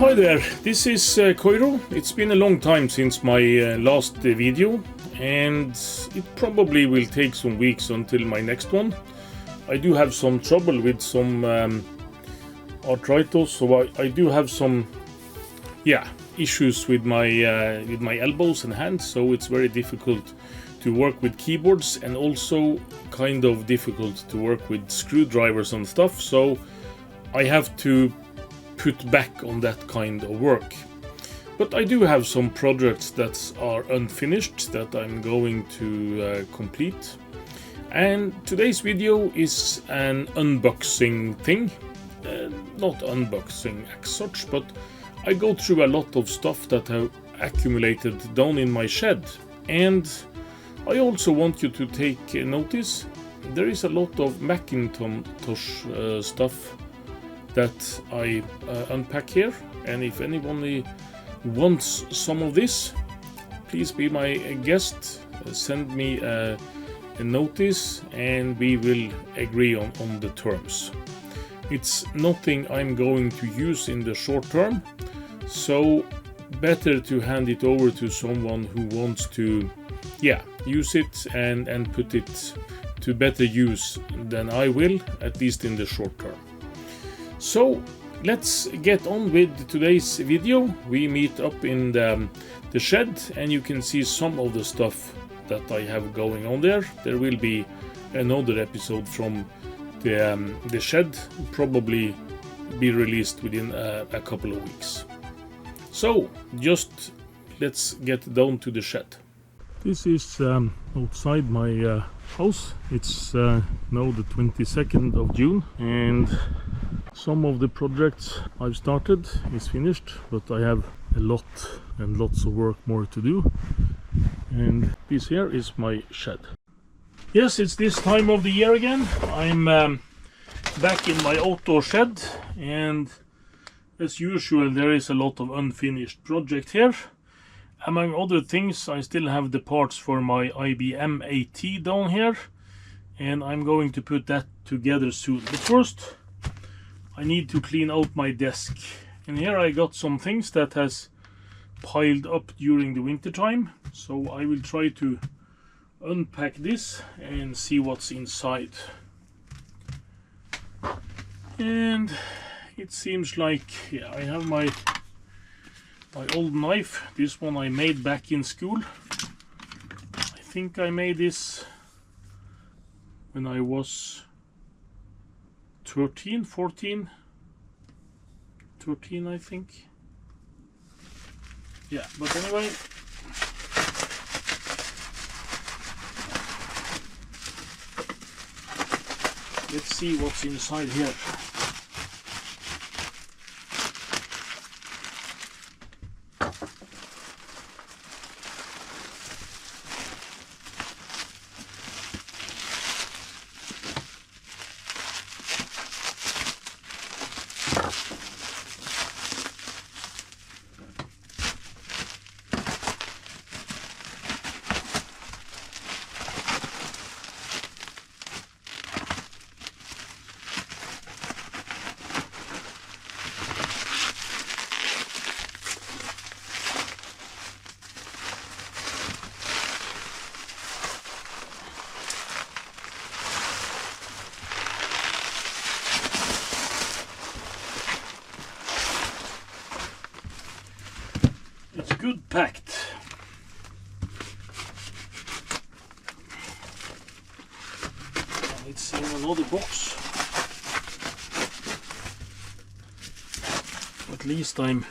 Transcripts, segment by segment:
Hi there, this is Koiro. It's been a long time since my last video, and it probably will take some weeks until my next one. I do have some trouble with some arthritis, so I do have some issues with my elbows and hands, so it's very difficult to work with keyboards and also kind of difficult to work with screwdrivers and stuff, so I have to put back on that kind of work. But I do have some projects that are unfinished that I'm going to complete. And today's video is an unboxing thing. Not unboxing as such, but I go through a lot of stuff that have accumulated down in my shed. And I also want you to take notice. There is a lot of Macintosh stuff that I unpack here, and if anyone wants some of this, please be my guest, send me a notice and we will agree on the terms. It's nothing I'm going to use in the short term, so better to hand it over to someone who wants to use it and put it to better use than I will, at least in the short term. So let's get on with today's video. We meet up in the shed and you can see some of the stuff that I have going on there. There will be another episode from the shed, probably be released within a couple of weeks. So just let's get down to the shed. This is outside my house. It's now the 22nd of June, and some of the projects I've started is finished, but I have a lot and lots of work more to do. And this here is my shed. Yes, it's this time of the year again. I'm back in my outdoor shed, and as usual there is a lot of unfinished project here. Among other things, I still have the parts for my ABC80 down here, and I'm going to put that together soon. But first I need to clean out my desk, and here I got some things that has piled up during the winter time, so I will try to unpack this and see what's inside. And it seems like I have my old knife. This one I made back in school. I think I made this when I was 13 I think. Yeah, but anyway, let's see what's inside here. It's good packed. It's in another box. At least I'm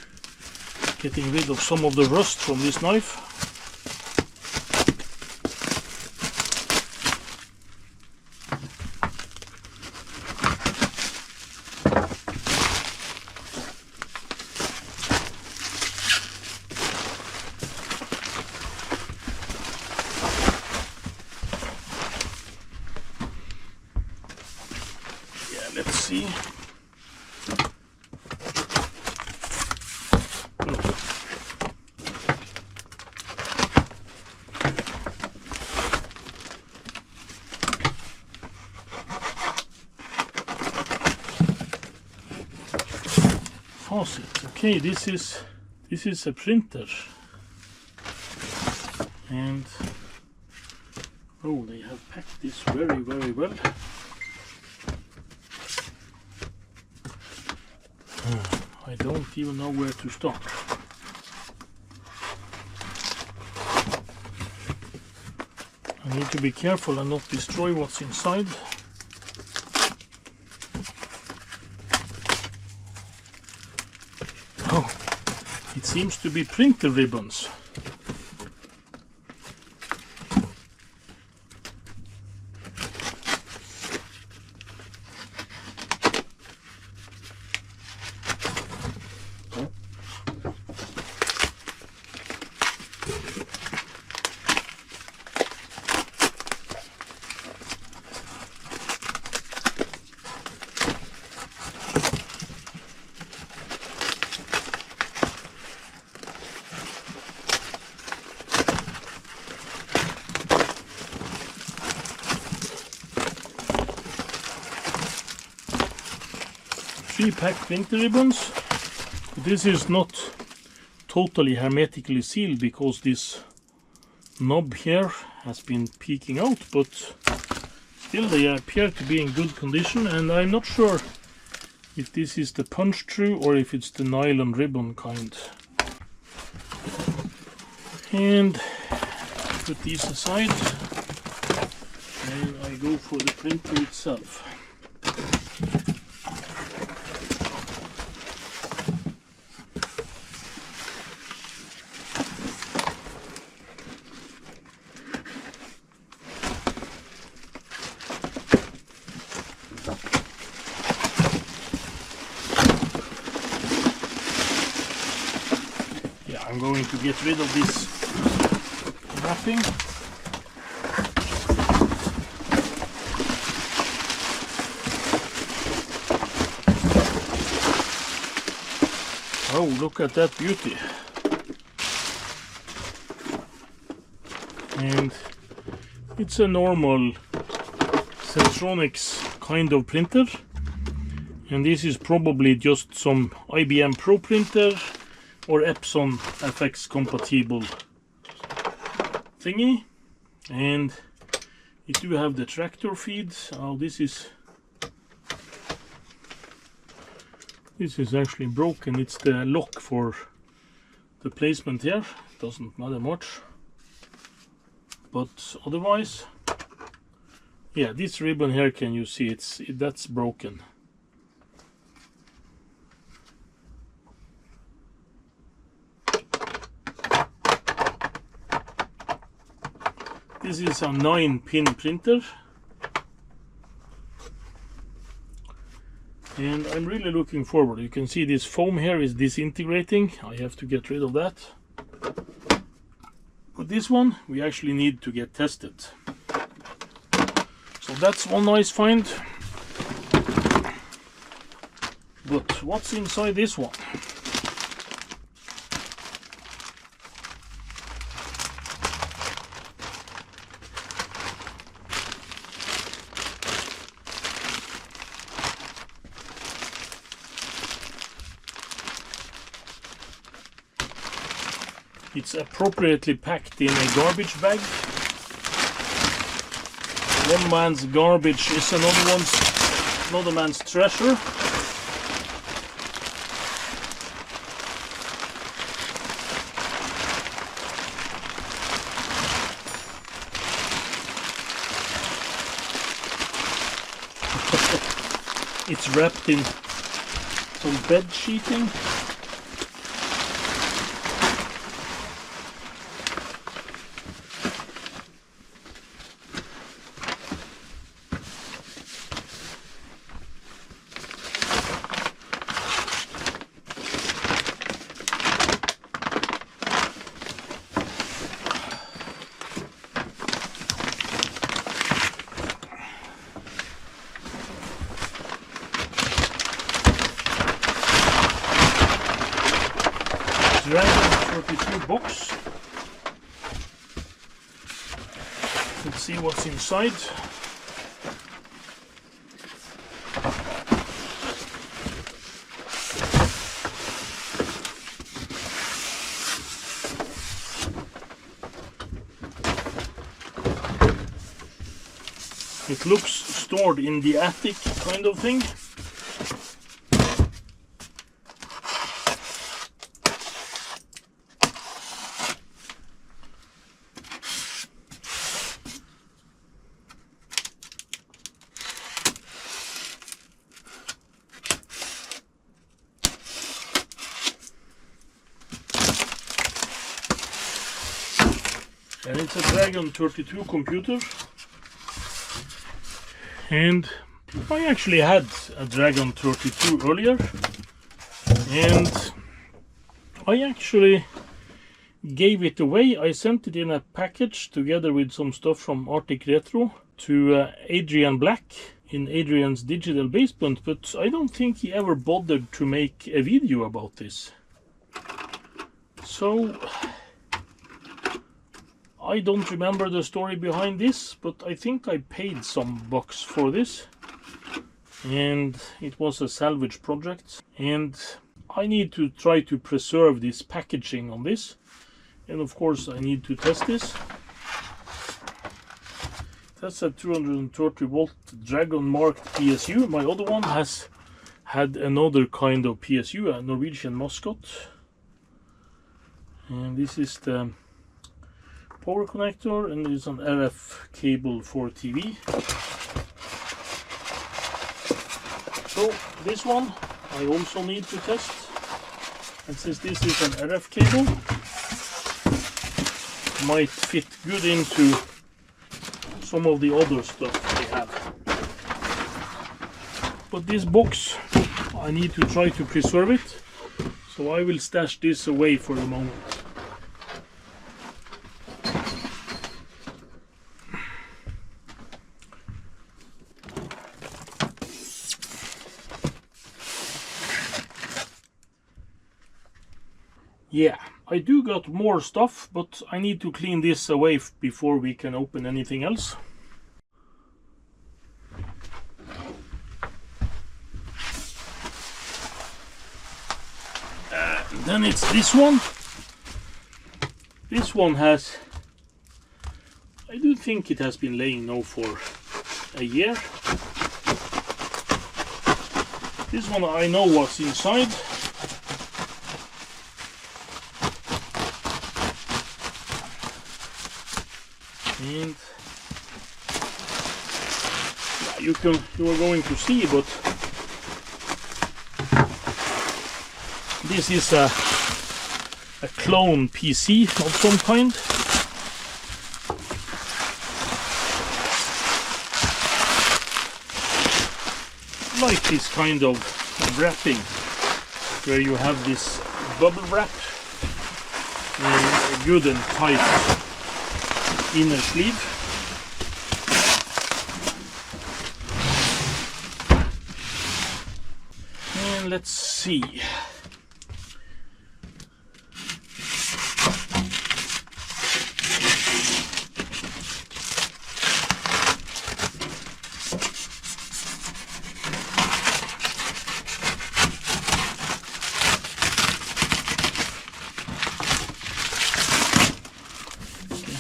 getting rid of some of the rust from this knife. Let's see. Fasit. Okay, this is a printer, and oh, they have packed this very well. I don't even know where to start. I need to be careful and not destroy what's inside. Oh, it seems to be printer ribbons. Three-pack printer ribbons. This is not totally hermetically sealed because this knob here has been peeking out, but still they appear to be in good condition, and I'm not sure if this is the punch through or if it's the nylon ribbon kind. And put these aside, and I go for the printer itself. I'm going to get rid of this wrapping. Oh, look at that beauty. And it's a normal Centronics kind of printer. And this is probably just some IBM Pro printer or Epson FX compatible thingy. And you do have the tractor feed. Oh, this is actually broken. It's the lock for the placement here. Doesn't matter much, but otherwise, yeah, this ribbon here, can you see that's broken. This is a 9-pin printer, and I'm really looking forward. You can see this foam here is disintegrating. I have to get rid of that. But this one we actually need to get tested. So that's one nice find. But what's inside this one? It's appropriately packed in a garbage bag. One man's garbage is another man's treasure. It's wrapped in some bed sheeting. Dragon 32 box. Let's see what's inside. It looks stored in the attic kind of thing. And it's a Dragon 32 computer. And I actually had a Dragon 32 earlier. And I actually gave it away. I sent it in a package together with some stuff from Arctic Retro to Adrian Black in Adrian's Digital Basement. But I don't think he ever bothered to make a video about this. So I don't remember the story behind this, but I think I paid some bucks for this. And it was a salvage project. And I need to try to preserve this packaging on this. And of course I need to test this. That's a 230 volt Dragon marked PSU. My other one has had another kind of PSU, a Norwegian Mascot. And this is the power connector, and there's an RF cable for TV. So this one I also need to test, and since this is an RF cable, might fit good into some of the other stuff they have. But this box, I need to try to preserve it, so I will stash this away for the moment. Yeah, I do got more stuff, but I need to clean this away before we can open anything else. Then it's this one. This one has, I do think it has been laying now for a year. This one I know was inside. And yeah, you are going to see, but this is a clone PC of some kind. Like this kind of wrapping, where you have this bubble wrap and a good and tight inner sleeve. And let's see.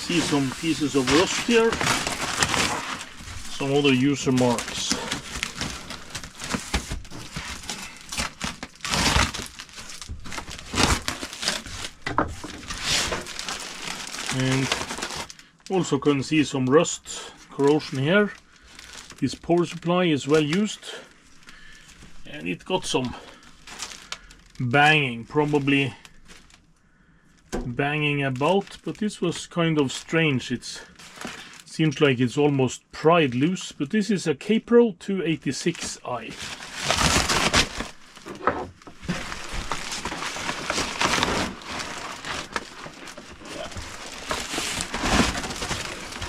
See some pieces of rust here, some other user marks. And also can see some rust, corrosion here. This power supply is well used, and it got some banging, probably banging about, but this was kind of strange. It seems like it's almost pried loose, but this is a K-Pro 286i.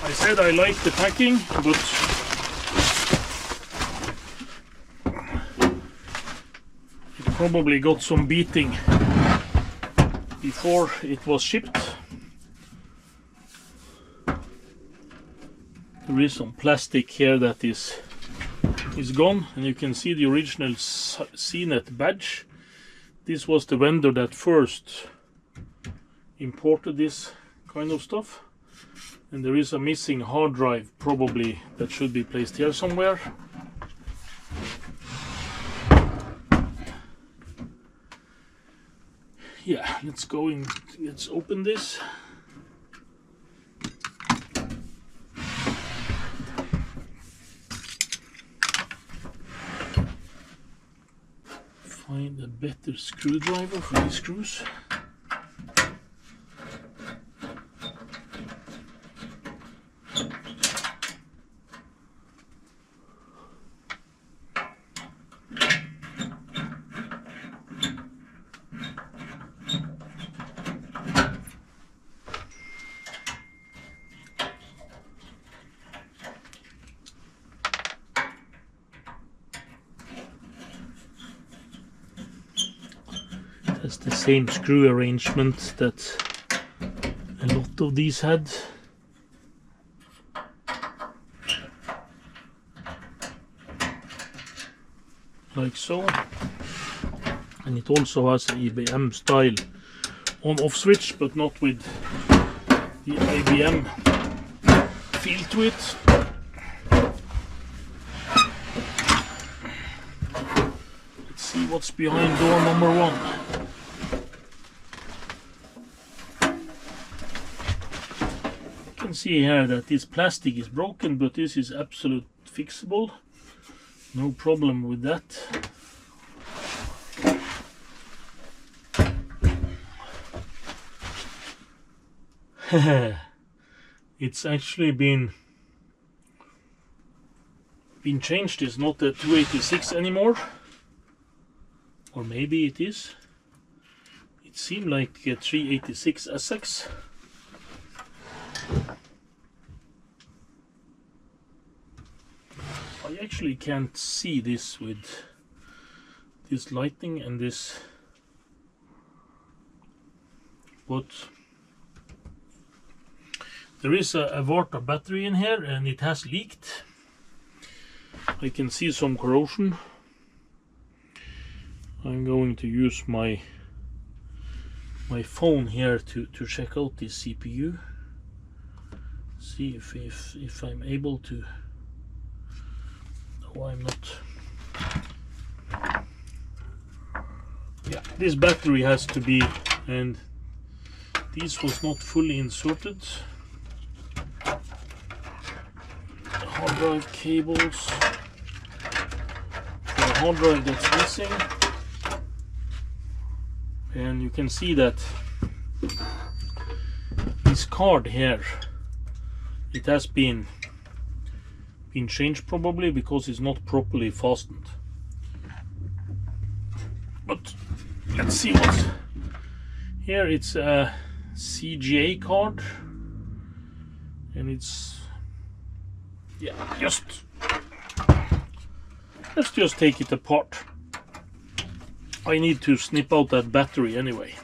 I said I like the packing, but it probably got some beating before it was shipped. There is some plastic here that is gone, and you can see the original CNET badge. This was the vendor that first imported this kind of stuff. And there is a missing hard drive probably that should be placed here somewhere. Yeah, let's open this. Find a better screwdriver for these screws. That's the same screw arrangement that a lot of these had. Like so. And it also has an IBM style on-off switch, but not with the IBM feel to it. Let's see what's behind door number 1. You can see here that this plastic is broken, but this is absolute fixable. No problem with that. It's actually been changed. It's not a 286 anymore, or maybe it is. It seemed like a 386 SX. I actually can't see this with this lighting and this, but there is a water battery in here and it has leaked. I can see some corrosion. I'm going to use my phone here to check out this CPU. See if I'm able to. No, I'm not. Yeah, this battery has to be, and this was not fully inserted. Hard drive cables. The hard drive that's missing. And you can see that this card here, it has been changed probably because it's not properly fastened. But let's see what's here. It's a CGA card, and it's, yeah, let's just take it apart. I need to snip out that battery anyway.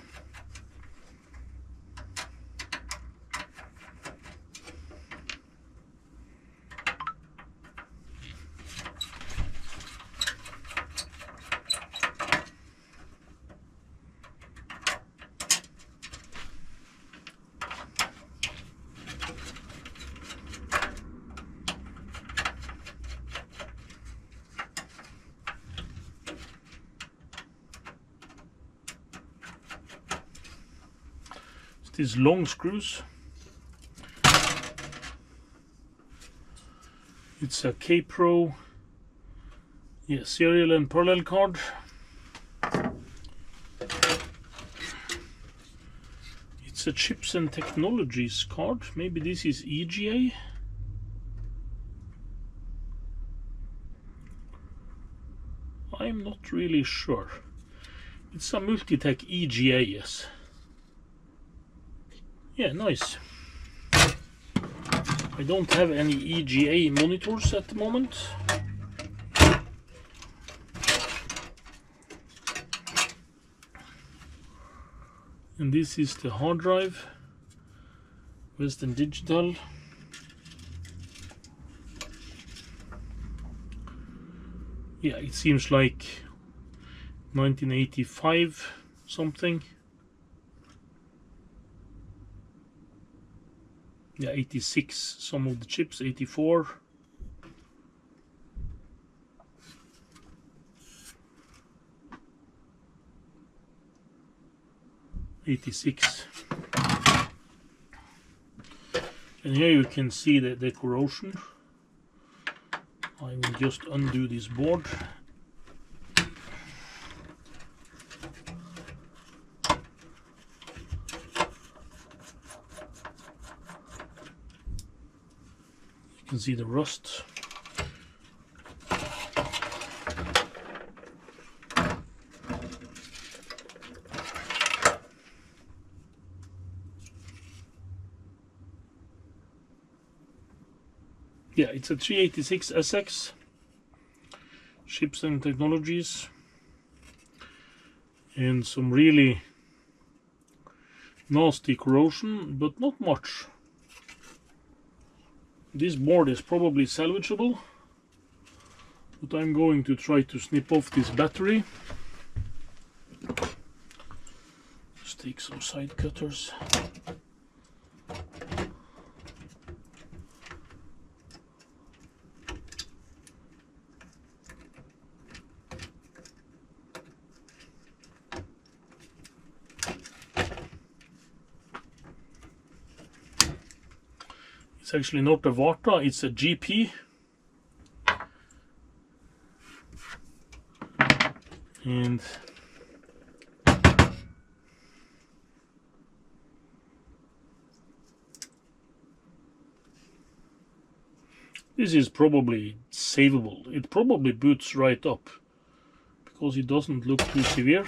These long screws. It's a K-Pro, yeah, serial and parallel card. It's a Chips and Technologies card. Maybe this is EGA. I'm not really sure. It's a Multitech EGA, yes. Yeah, nice. I don't have any EGA monitors at the moment. And this is the hard drive, Western Digital. Yeah, it seems like 1985 something. yeah, 86, some of the chips, 84. 86. And here you can see the corrosion. I will just undo this board. You can see the rust. Yeah, it's a 386 SX, Ships and Technologies, and some really nasty corrosion, but not much. This board is probably salvageable, but I'm going to try to snip off this battery. Just take some side cutters. It's actually not a Varta, it's a GP. And this is probably savable. It probably boots right up because it doesn't look too severe.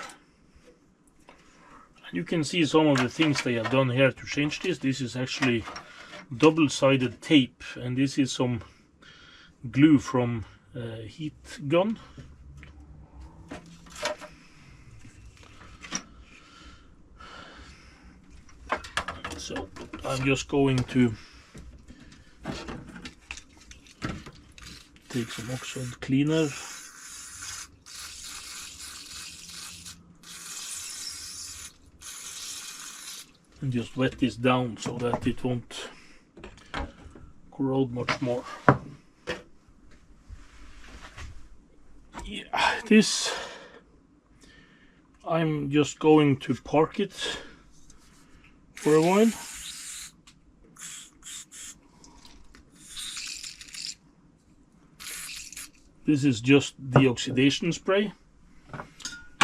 And you can see some of the things they have done here to change this. This is actually double-sided tape, and this is some glue from heat gun. So I'm just going to take some oxide cleaner. And just wet this down so that it won't corrode much more. Yeah, this I'm just going to park it for a while. This is just the oxidation spray,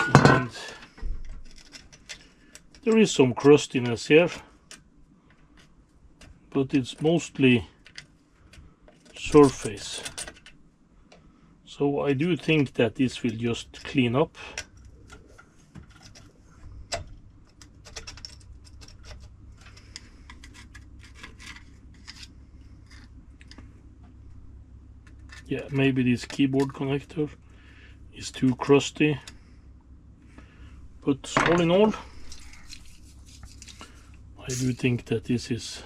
and there is some crustiness here, but it's mostly surface. So I do think that this will just clean up. Yeah, maybe this keyboard connector is too crusty, but all in all, I do think that this is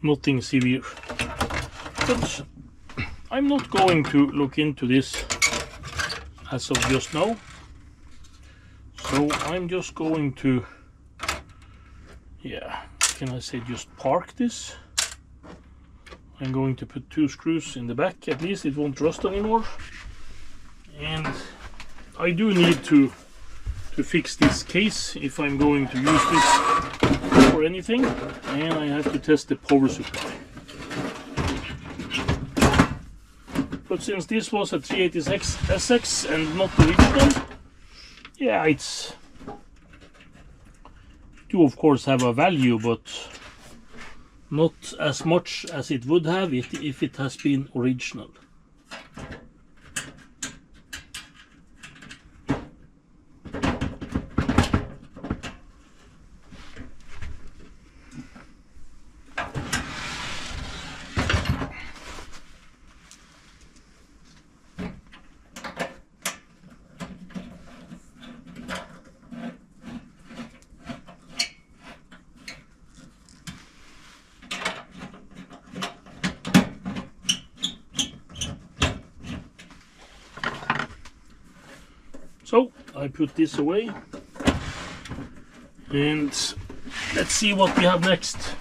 nothing severe. But I'm not going to look into this as of just now. So I'm just going to, yeah, can I say just park this? I'm going to put 2 screws in the back, at least it won't rust anymore. And I do need to fix this case if I'm going to use this for anything, and I have to test the power supply. But since this was a 386 SX and not the original, yeah, it's do of course have a value, but not as much as it would have if it has been original. So I put this away, And let's see what we have next.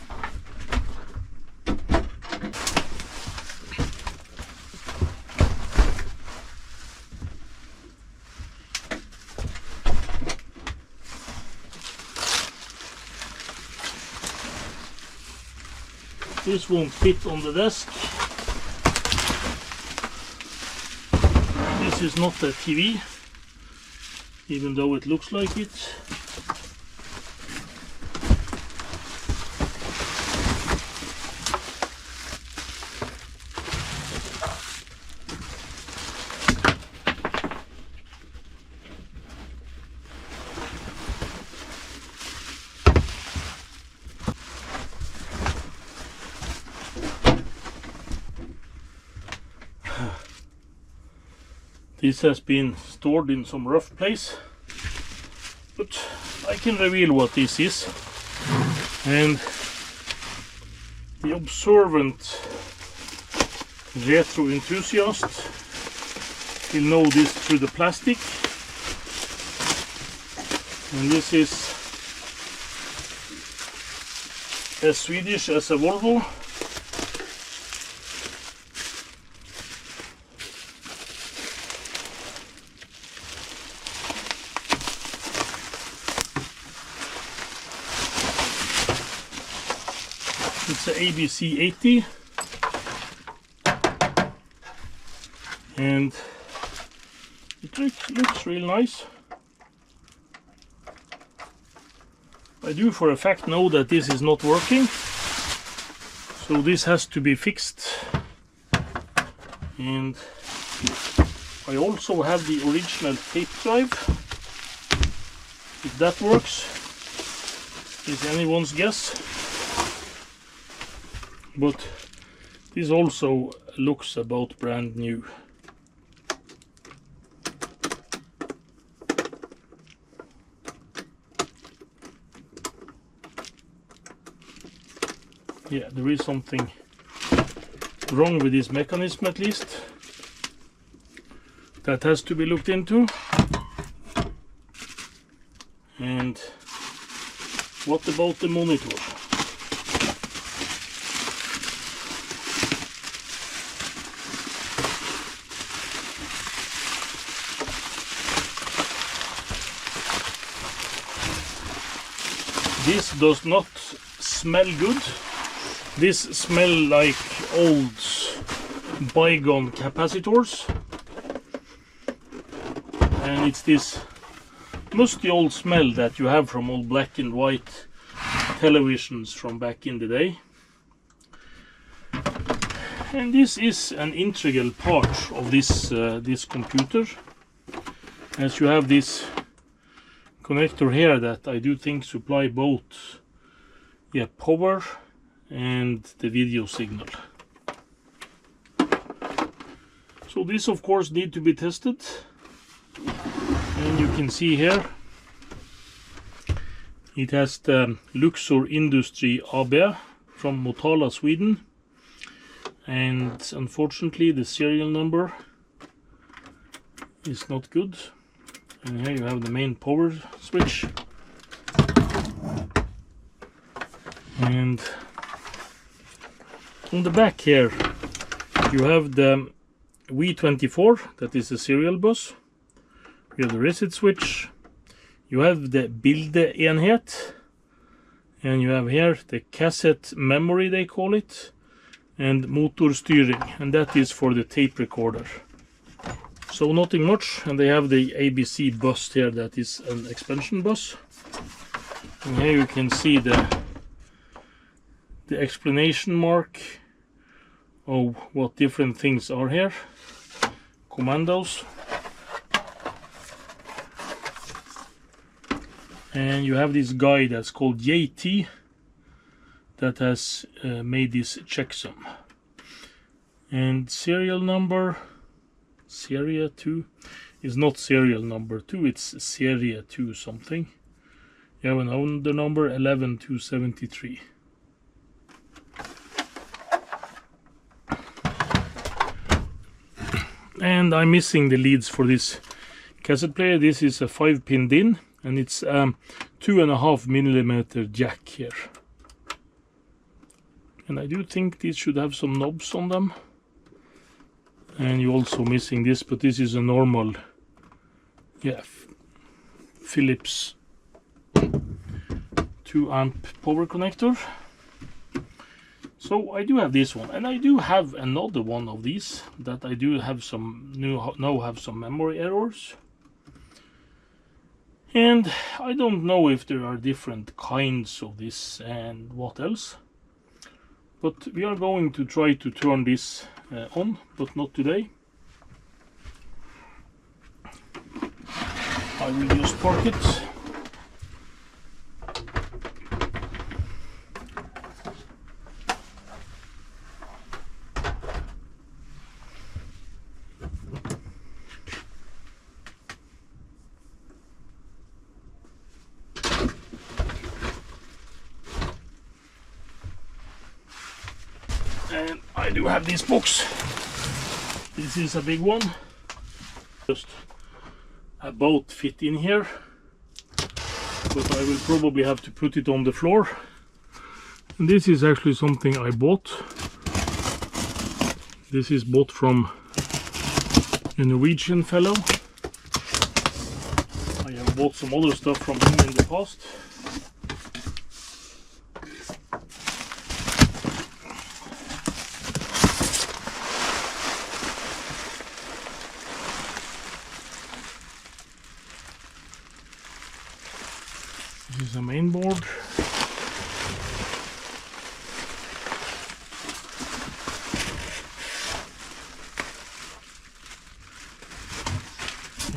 This won't fit on the desk. This is not a TV, even though it looks like it. This has been stored in some rough place, but I can reveal what this is, and the observant retro enthusiast will know this through the plastic. And this is as Swedish as a Volvo. It's a ABC80, and it looks real nice. I do for a fact know that this is not working, so this has to be fixed. And I also have the original tape drive. If that works is anyone's guess. But this also looks about brand new. Yeah, there is something wrong with this mechanism at least. That has to be looked into. And what about the monitor? This does not smell good. This smells like old bygone capacitors, and it's this musty old smell that you have from old black and white televisions from back in the day. And this is an integral part of this computer, as you have this connector here that I do think supply both power and the video signal. So this of course need to be tested, and you can see here it has the Luxor Industry AB from Motala, Sweden, and unfortunately the serial number is not good. And here you have the main power switch, and on the back here you have the V24, that is a serial bus. You have the reset switch, you have the bildeenhet, and you have here the cassette memory they call it, and motorstyring, and that is for the tape recorder. So nothing much, and they have the ABC bus here, that is an expansion bus. And here you can see the explanation mark of what different things are here. Commandos. And you have this guy that's called JT that has made this checksum. And serial number Serie 2 is not serial number 2, it's Serie 2 something. You have another number 11273. And I'm missing the leads for this cassette player. This is a 5-pin DIN and it's 2.5mm jack here. And I do think these should have some knobs on them. And you're also missing this, but this is a normal, yeah, Philips 2-amp power connector. So I do have this one, and I do have another one of these that I do have some now have some memory errors. And I don't know if there are different kinds of this and what else. But we are going to try to turn this on, but not today. I will just park it. And I do have this box. This is a big one. Just about fit in here. But I will probably have to put it on the floor. And this is actually something I bought. This is bought from a Norwegian fellow. I have bought some other stuff from him in the past. This is a main board.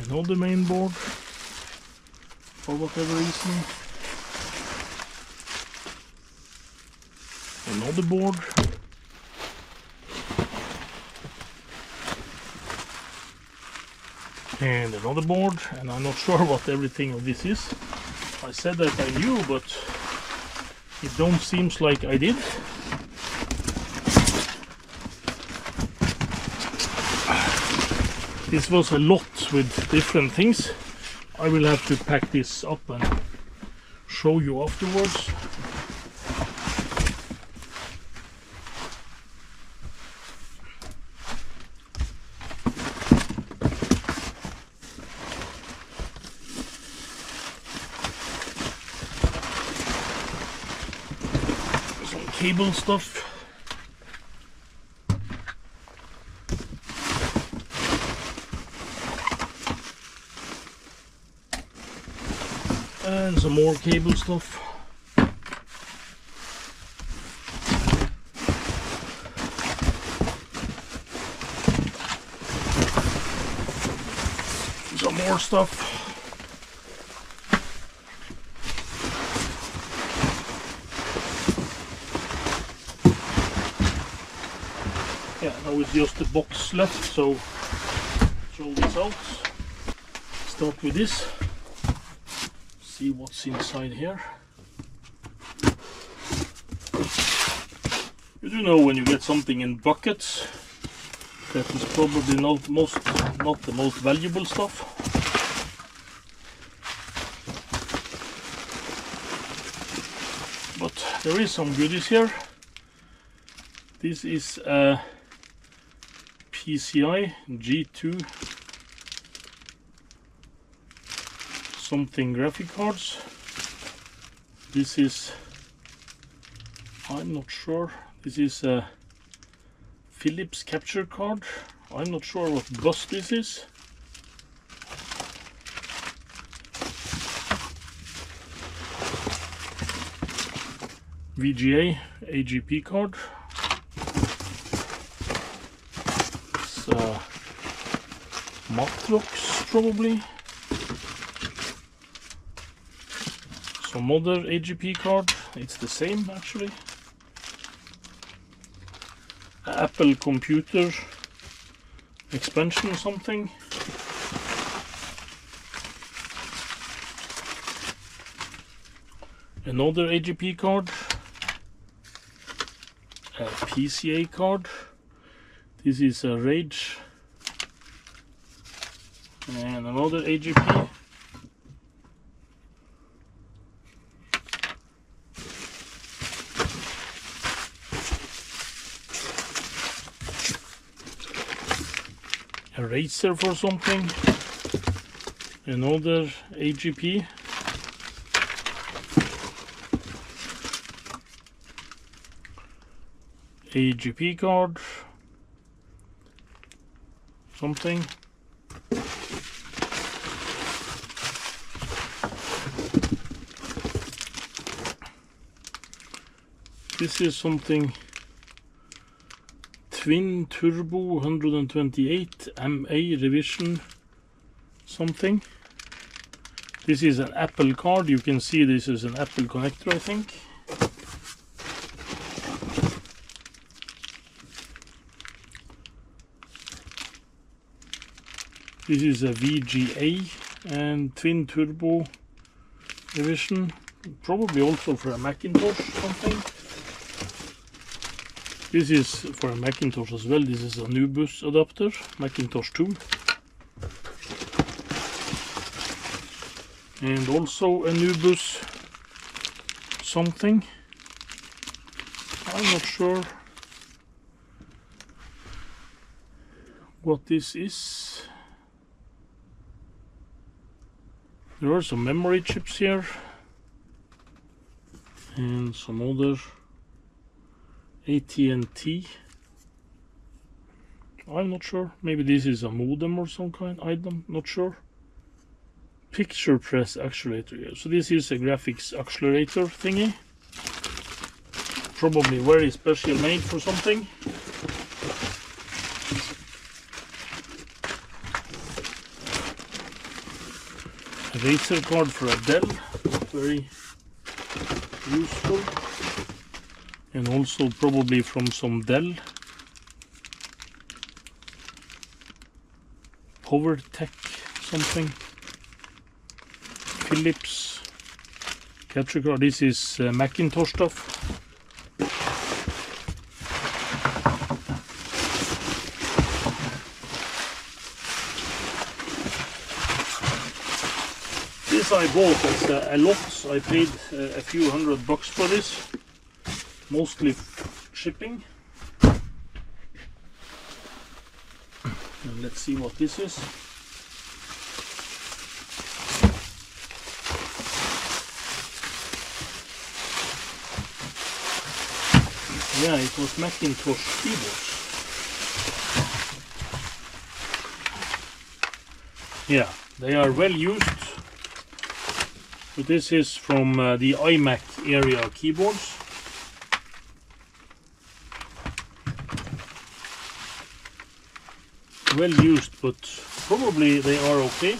Another main board, for whatever reason. Another board. And another board, and I'm not sure what everything of this is. I said that I knew, but it don't seems like I did. This was a lot with different things. I will have to pack this up and show you afterwards. Some cable stuff. And some more cable stuff. Some more stuff. Yeah, now it's just the box left, so throw this out. Start with this. See what's inside here. You do know when you get something in buckets that is probably not the most valuable stuff. But there is some goodies here. This is a PCI G2 something graphic cards. This is, I'm not sure, this is a Philips capture card. I'm not sure what bus this is. VGA AGP card. It's Matrox probably. Some other AGP card, it's the same actually. Apple computer expansion or something. Another AGP card. A PCA card. This is a Rage. And another AGP. eraser for something. Another AGP. AGP card. Something. This is something. Twin Turbo 128 MA revision something. This is an Apple card. You can see this is an Apple connector, I think. This is a VGA and Twin Turbo revision. Probably also for a Macintosh something. This is for a Macintosh as well. This is a new bus adapter, Macintosh 2. And also a new bus something. I'm not sure what this is. There are some memory chips here. And some other AT&T. I'm not sure. Maybe this is a modem or some kind. I'm not sure. Picture press accelerator here. So this is a graphics accelerator thingy. Probably very special made for something. A razor card for a Dell. Very useful. And also probably from some Dell. PowerTech something. Philips capture card. This is Macintosh stuff. This I bought as a lot. I paid a few $100 for this. Mostly shipping. And let's see what this is. Yeah, it was Macintosh keyboards. Yeah, they are well used. So this is from the iMac area keyboards. Well used, but probably they are okay.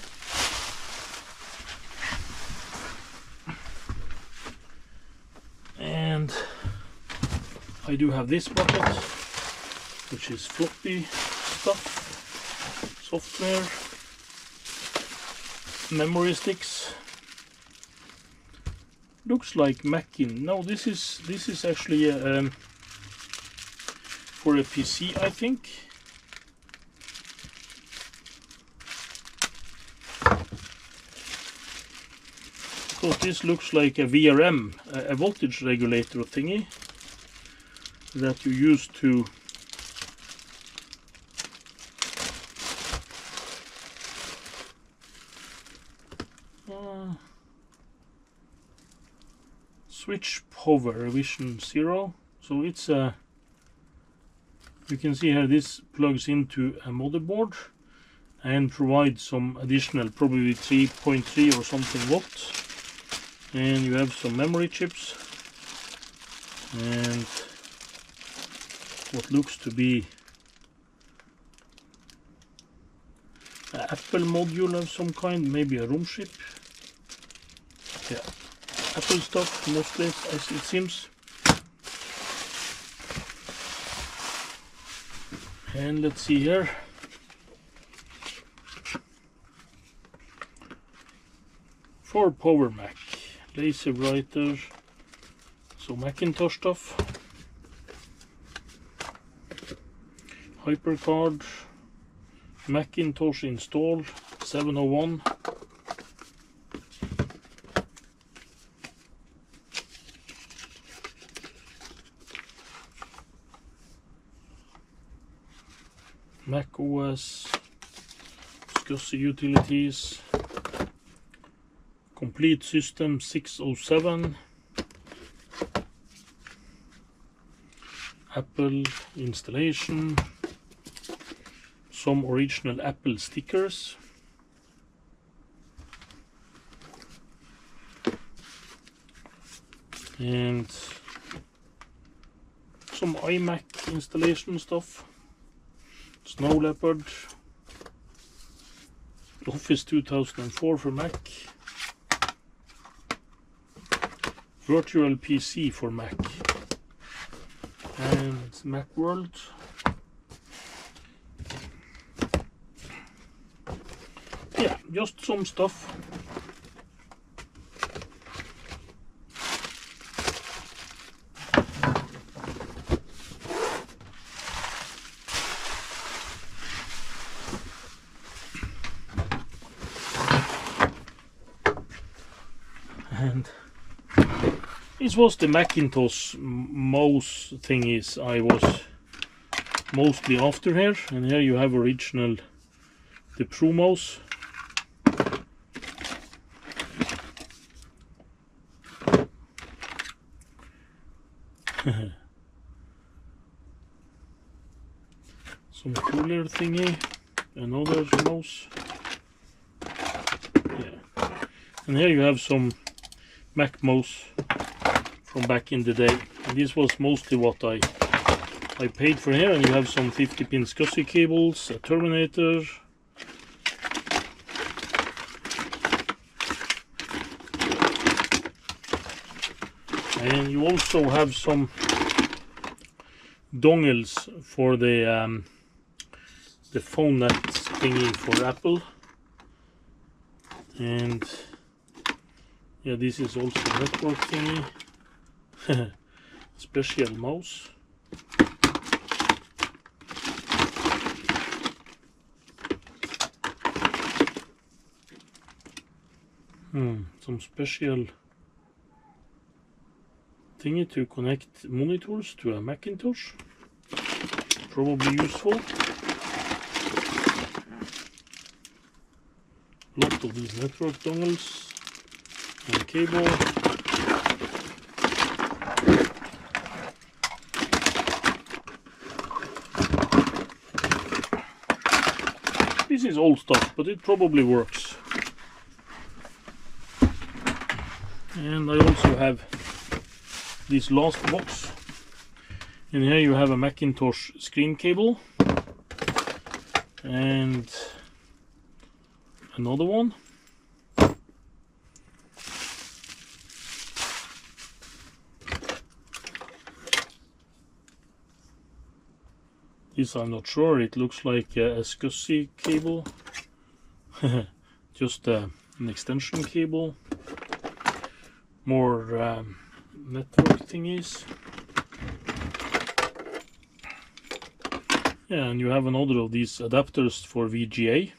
And I do have this bucket, which is floppy stuff, software, memory sticks. Looks like Macin. No, this is actually for a PC, I think. Because this looks like a VRM, a voltage regulator thingy that you use to switch power revision 0. So it's a, you can see here this plugs into a motherboard and provides some additional, probably 3.3 or something watt. And you have some memory chips and what looks to be an Apple module of some kind, maybe a ROM chip. Yeah, Apple stuff mostly, as it seems. And let's see here. For Power Mac, laser writer, so Macintosh stuff. HyperCard, Macintosh install 701. Mac OS SCSI utilities, complete system 607, Apple installation, some original Apple stickers, and some iMac installation stuff, Snow Leopard, Office 2004 for Mac, Virtual PC for Mac, and Macworld. Yeah, just some stuff. And this was the Macintosh mouse thingies I was mostly after here, and here you have original the Pro mouse. Some cooler thingy, another mouse. Yeah, and here you have some Mac mouse from back in the day. And this was mostly what I paid for here. And you have some 50-pin SCSI cables, a terminator, and you also have some dongles for the phone net thingy for Apple. And yeah, this is also a network thingy. Special mouse. Some special thingy to connect monitors to a Macintosh. Probably useful. Lot of these network dongles and cable. This is old stuff, but it probably works. And I also have this last box. And here you have a Macintosh screen cable. And another one. This I'm not sure, it looks like a SCSI cable. Just an extension cable. More network thingies. Yeah, and you have another of these adapters for VGA.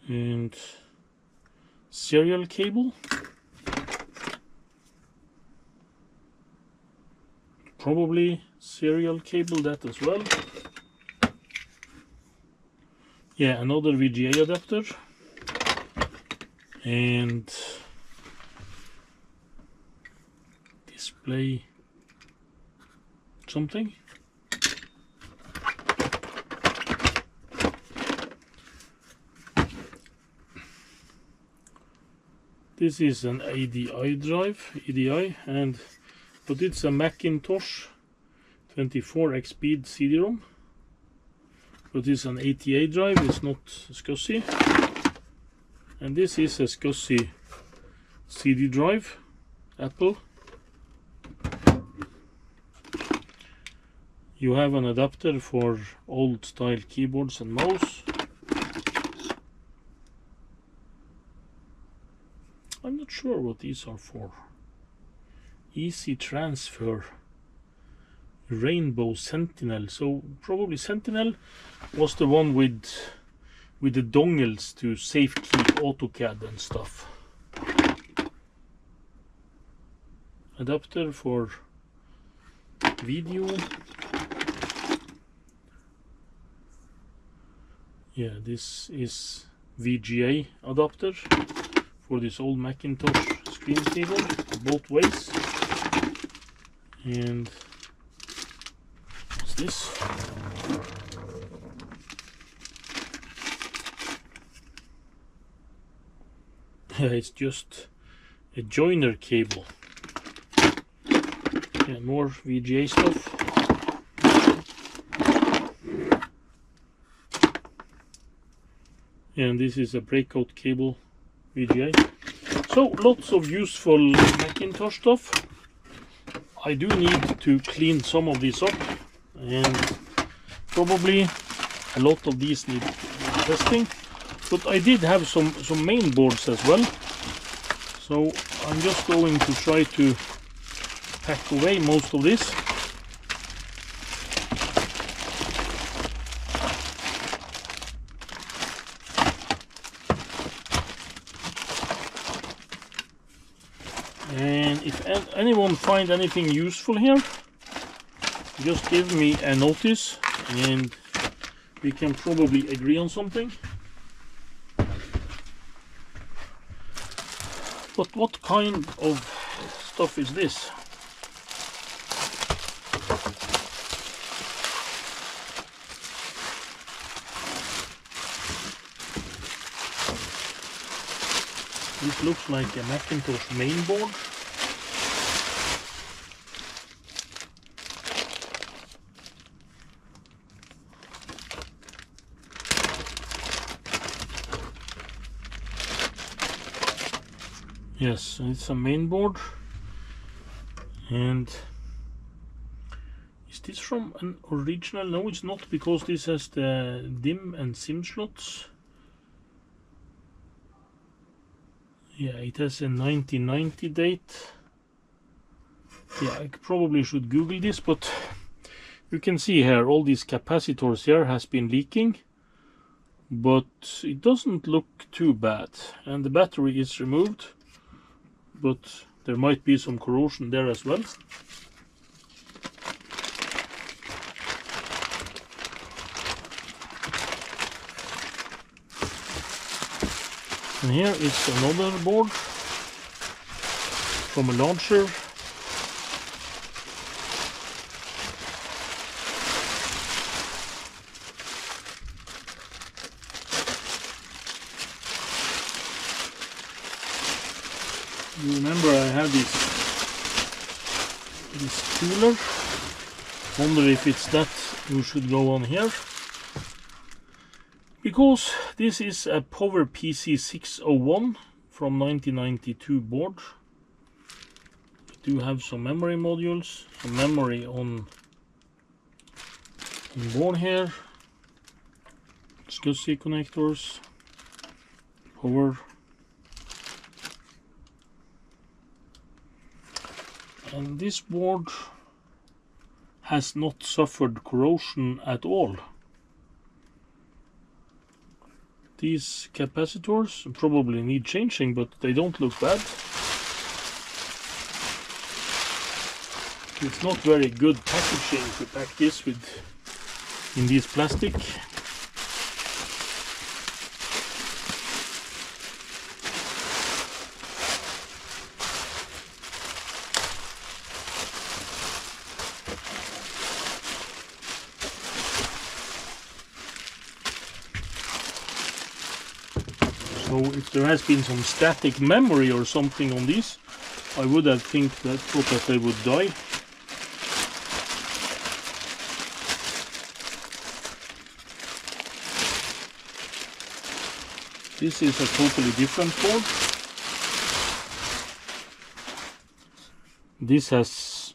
And serial cable. Probably serial cable, that as well. Yeah, another VGA adapter. And display something. This is an ADI drive, but it's a Macintosh 24x speed CD-ROM. But it's an ATA drive, it's not SCSI. And this is a SCSI CD drive, Apple. You have an adapter for old style keyboards and mouse. I'm not sure what these are for. Easy transfer. Rainbow Sentinel. So probably Sentinel was the one with the dongles to safe keep AutoCAD and stuff. Adapter for video. Yeah, this is VGA adapter for this old Macintosh screen cable, both ways. And what's this? It's just a joiner cable. Yeah, more VGA stuff. And this is a breakout cable VGA. So lots of useful Macintosh stuff. I do need to clean some of this up, and probably a lot of these need testing. But I did have some main boards as well. So I'm just going to try to pack away most of this. And if anyone find anything useful here, just give me a notice and we can probably agree on something. But what kind of stuff is this? This looks like a Macintosh main board. Yes, it's a main board. And is this from an original? No, it's not, because this has the DIMM and SIM slots. Yeah, it has a 1990 date. Yeah, I probably should Google this, but you can see here all these capacitors here has been leaking, but it doesn't look too bad. And the battery is removed, but there might be some corrosion there as well. And here is another board from a launcher. You remember I had this cooler. Wonder if it's that who should go on here. Because this is a PowerPC 601 from 1992 board. We do have some memory modules, some memory on board here. SCSI connectors, power. And this board has not suffered corrosion at all. These capacitors probably need changing, but they don't look bad. It's not very good packaging to pack this with in this plastic. So if there has been some static memory or something on these, I would have thought that they would die. This is a totally different board. This has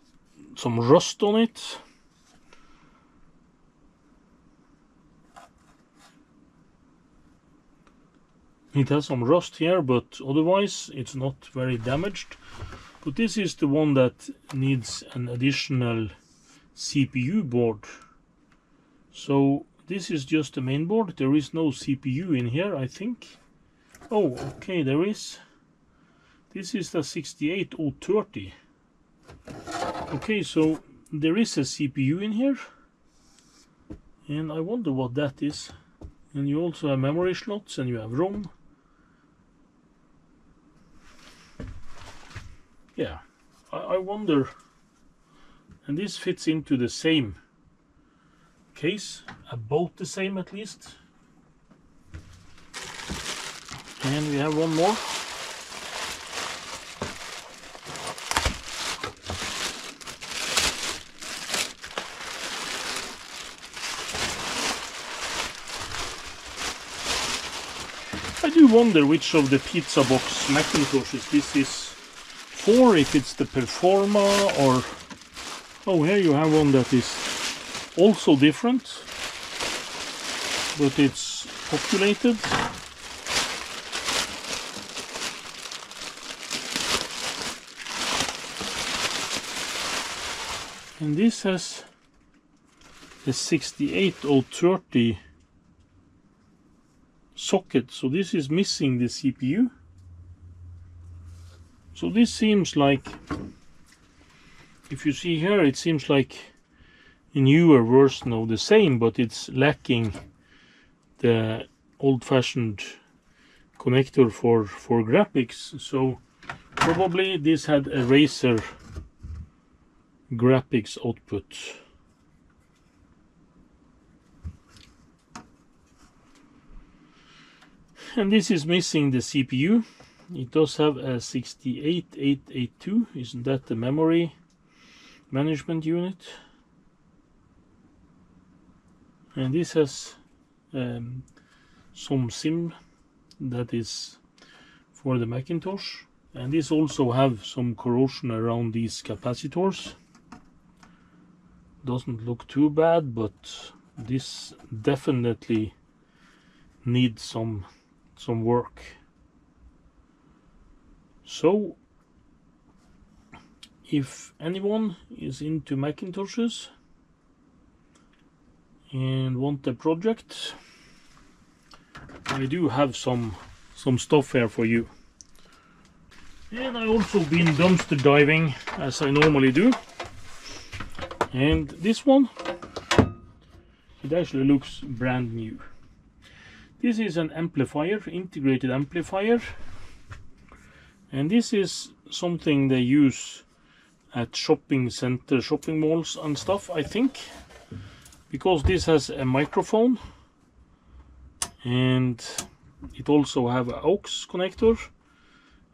some rust on it. It has some rust here, but otherwise it's not very damaged. But this is the one that needs an additional CPU board. So this is just the main board. There is no CPU in here, I think. Oh, okay, there is. This is the 68030. Okay, so there is a CPU in here. And I wonder what that is. And you also have memory slots, and you have ROM. Yeah, I wonder, and this fits into the same case, about the same at least. And we have one more. I do wonder which of the pizza box Macintoshes this is for, if it's the Performa or... Oh, here you have one that is also different, but it's populated. And this has a 68030 socket, so this is missing the CPU. So this seems like, if you see here, it seems like a newer version of the same, but it's lacking the old-fashioned connector for graphics. So probably this had a Razer graphics output. And this is missing the CPU. It does have a 68882. Isn't that the memory management unit? And this has some SIM that is for the Macintosh. And this also have some corrosion around these capacitors. Doesn't look too bad, but this definitely needs some work. So if anyone is into Macintoshes and want a project, I do have some stuff here for you. And I also been dumpster diving, as I normally do. And this one, it actually looks brand new. This is an amplifier, integrated amplifier. And this is something they use at shopping center, shopping malls and stuff, I think. Because this has a microphone. And it also have an aux connector.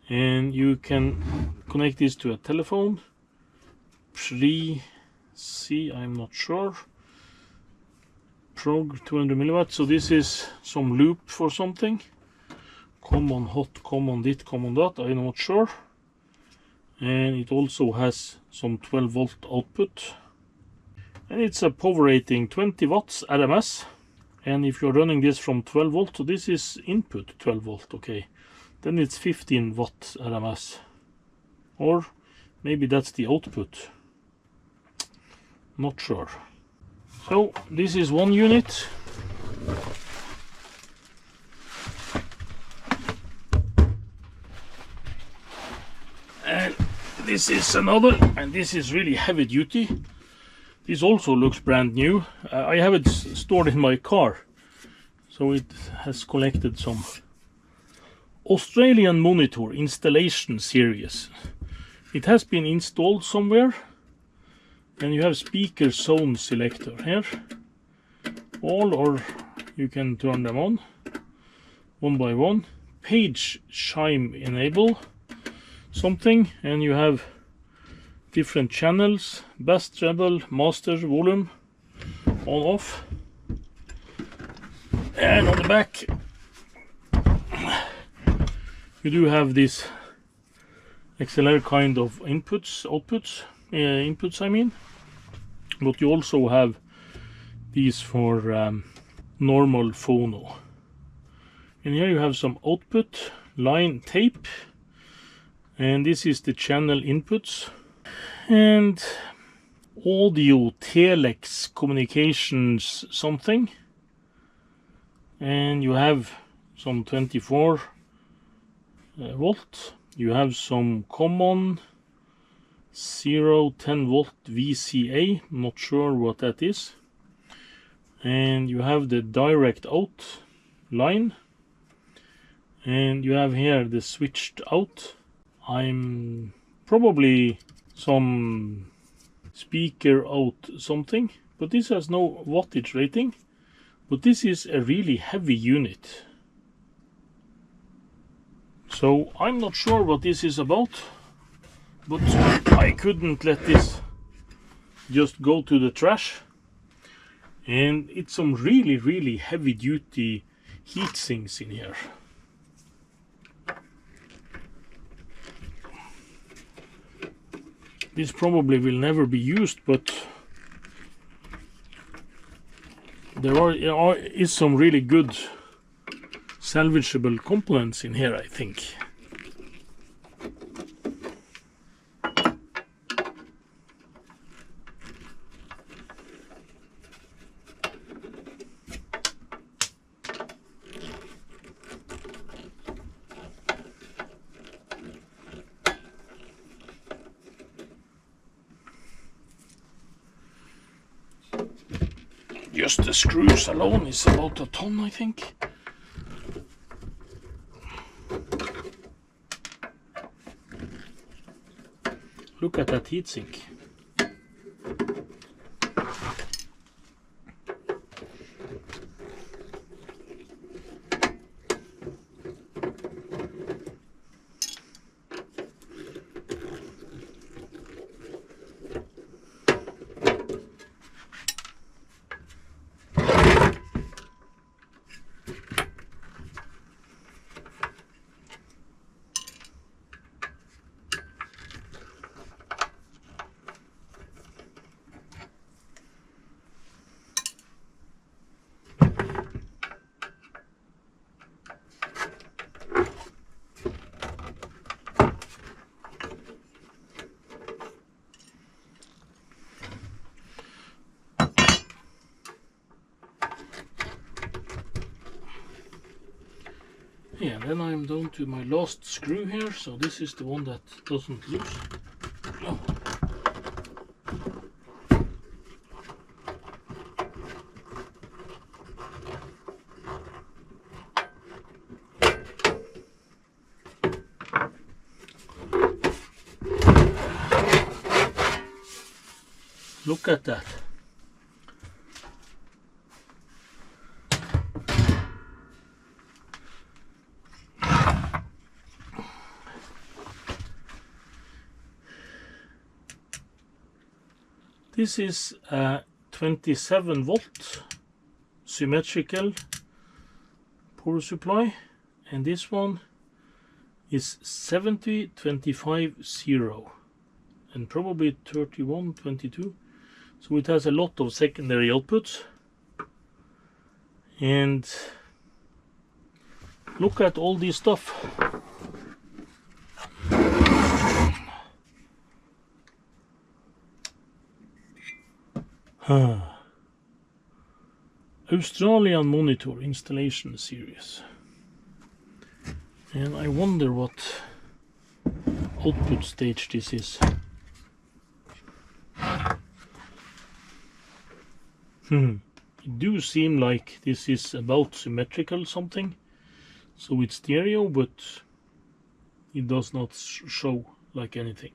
And you can connect this to a telephone. I'm not sure. Prog 200 milliwatt. So this is some loop for something. Come on hot, come on dit, come on that. I'm not sure. And it also has some 12 volt output. And it's a power rating 20 watts RMS. And if you're running this from 12 volt, so this is input 12 volt, okay. Then it's 15 watt RMS. Or maybe that's the output. Not sure. So this is one unit. And this is another, and this is really heavy duty. This also looks brand new. I have it stored in my car, so it has collected some Australian monitor installation series. It has been installed somewhere, and you have speaker zone selector here. All, or you can turn them on one by one. Page chime enable something, and you have different channels: bass, treble, master, volume, on, off. And on the back you do have this XLR kind of outputs I mean, but you also have these for normal phono. And here you have some output line tape, and this is the channel inputs, and audio telex communications something, and you have some 24 volt. You have some common 10 volt VCA, not sure what that is. And you have the direct out line, and you have here the switched out. I'm probably some speaker out something, but this has no wattage rating. But this is a really heavy unit, so I'm not sure what this is about, but I couldn't let this just go to the trash. And it's some really heavy duty heat sinks in here. This probably will never be used, but there is some really good salvageable components in here, I think. Just the screws alone is about a ton, I think. Look at that heatsink. Yeah, then I'm down to my last screw here, so this is the one that doesn't loose. Oh. Look at that. This is a 27 volt symmetrical power supply, and this one is 70-25-0 and probably 31-22, so it has a lot of secondary outputs. And look at all this stuff. Australian monitor installation series, and I wonder what output stage this is. It do seem like this is about symmetrical something, so it's stereo, but it does not show like anything.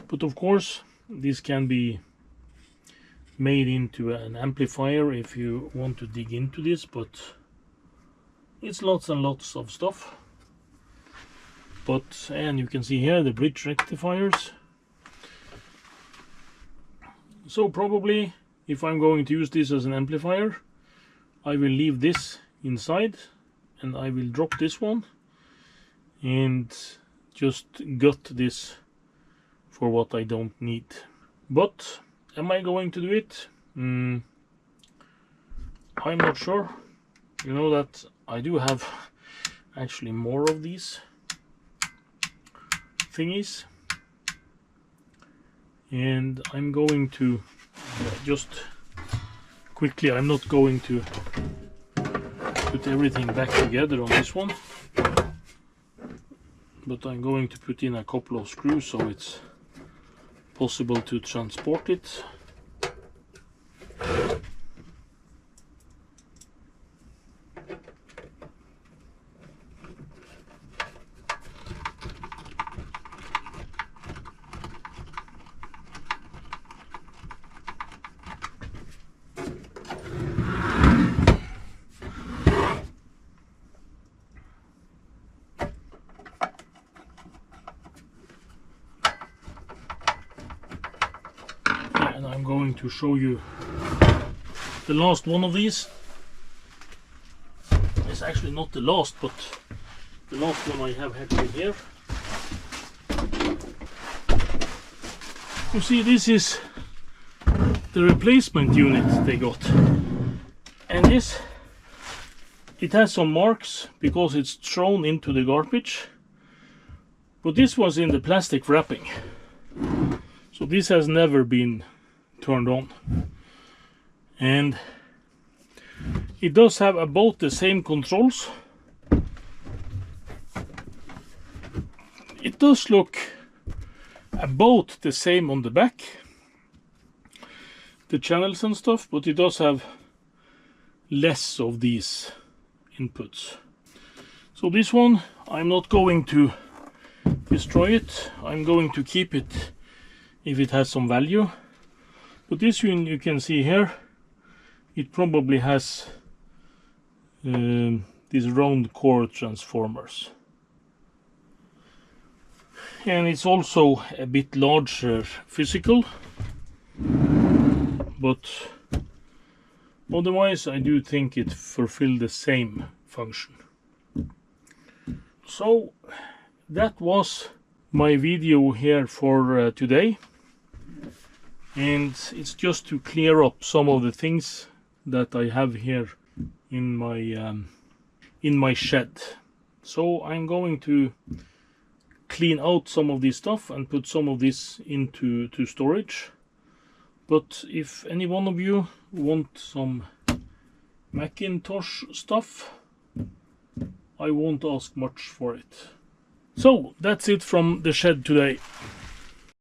But of course this can be made into an amplifier if you want to dig into this, but it's lots and lots of stuff. But, and you can see here the bridge rectifiers. So probably if I'm going to use this as an amplifier, I will leave this inside and I will drop this one and just gut this for what I don't need. But am I going to do it? I'm not sure. You know that I do have actually more of these thingies, and I'm going to just quickly, I'm not going to put everything back together on this one, but I'm going to put in a couple of screws so it's possible to transport it. going to show you the last one of these. It's actually not the last, but the last one I have actually here. You see, this is the replacement unit they got, and this, it has some marks because it's thrown into the garbage, but this was in the plastic wrapping, so this has never been turned on. And it does have about the same controls. It does look about the same on the back, the channels and stuff, but it does have less of these inputs. So this one, I'm not going to destroy it. I'm going to keep it if it has some value. But this one, you can see here, it probably has these round core transformers. And it's also a bit larger physical, but otherwise I do think it fulfills the same function. So that was my video here for today, and it's just to clear up some of the things that I have here in my shed. So I'm going to clean out some of this stuff and put some of this into storage. But if any one of you want some Macintosh stuff, I won't ask much for it. So that's it from the shed today.